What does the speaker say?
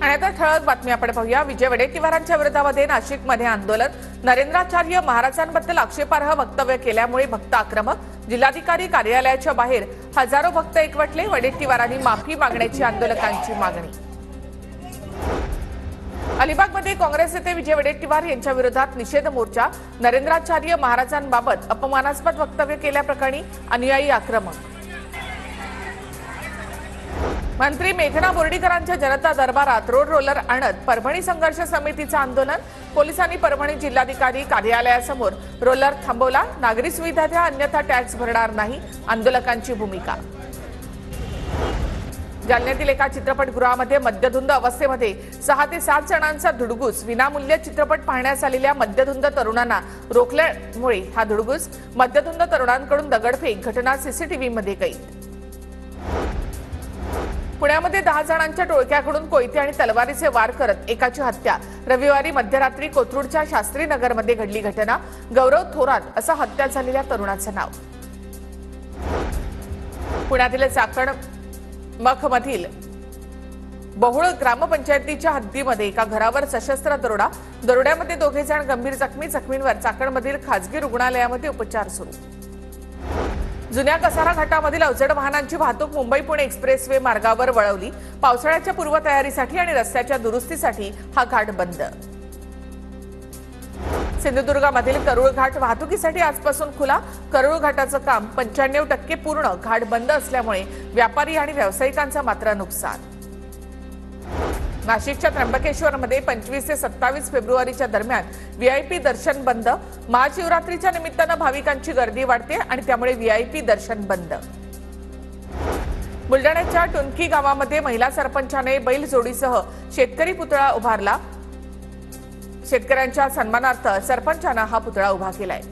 आणि आता ठळक बातम्याकडे पाहूया। विजय वडेट्टीवारांच्या विरोधामध्ये नाशिकमध्ये आंदोलन। नरेंद्राचार्य महाराजांबद्दल आक्षेपार्ह वक्तव्य केल्यामुळे भक्त आक्रमक। जिल्हाधिकारी कार्यालयाच्या बाहेर हजारो भक्त एकवटले। वडेट्टीवारांनी माफी मागण्याची आंदोलकांची मागणी। अलिबागमध्ये काँग्रेस नेते विजय वडेट्टीवार यांच्या विरोधात निषेध मोर्चा। नरेंद्राचार्य महाराजांबाबत अपमानास्पद वक्तव्य केल्याप्रकरणी अनुयायी आक्रमक। मंत्री मेघना बोर्डीकरांच्या जनता दरबारात रोड रोलर आणत परभणी संघर्ष समितीचं आंदोलन। पोलिसांनी परभणी जिल्हाधिकारी कार्यालयासमोर रोलर थांबवला। नागरी सुविधा द्या अन्यथा टॅक्स भरणार नाही, आंदोलकांची भूमिका। जालन्यातील एका चित्रपटगृहामध्ये मद्यधुंद अवस्थेमध्ये 6 ते 7 जणांचा धुडगूस। विनामूल्य चित्रपट पाहण्यास आलेल्या मद्यधुंद तरुणांना रोखल्यामुळे हा धुडगूस। मद्यधुंद तरुणांकडून दगडफेक, घटना सीसीटीव्हीमध्ये कैद। पुण्यामध्ये 10 जणांच्या टोळक्याकडून कोयते आणि तलवारीचे वार करत एकाची हत्या। रविवारी मध्यरात्री कोथरूडच्या शास्त्रीनगरमध्ये घडली घटना। गौरव थोरात असं हत्या झालेल्या तरुणाचं नाव। पुण्यातील चाकणमखमधील बहुळ ग्रामपंचायतीच्या हद्दीमध्ये एका घरावर सशस्त्र दरोडा। दरोड्यामध्ये 2 जण गंभीर जखमी। जखमींवर चाकणमधील खासगी रुग्णालयामध्ये उपचार सुरू। जुन्या कसारा घाटामधील अवजड वाहनांची वाहतूक मुंबई पुणे एक्सप्रेसवे मार्गावर वळवली। पावसाळ्याच्या पूर्वतयारीसाठी आणि रस्त्याच्या दुरुस्तीसाठी हा घाट बंद। सिंधुदुर्गामधील करूळ घाट वाहतुकीसाठी आजपासून खुला। करूळ घाटाचं काम 95% पूर्ण। घाट बंद असल्यामुळे व्यापारी आणि व्यावसायिकांचं मात्र नुकसान। नाशिकच्या त्र्यंबकेश्वरमध्ये 25 ते 27 फेब्रुवारीच्या दरम्यान व्हीआयपी दर्शन बंद। महाशिवरात्रीच्या निमित्तानं भाविकांची गर्दी वाढते आणि त्यामुळे व्हीआयपी दर्शन बंद। बुलढाण्याच्या टुनकी गावामध्ये महिला सरपंचाने बैल जोडीसह शेतकरी पुतळा उभारला। शेतकऱ्यांच्या सन्मानार्थ सरपंचानं हा पुतळा उभा केलाय।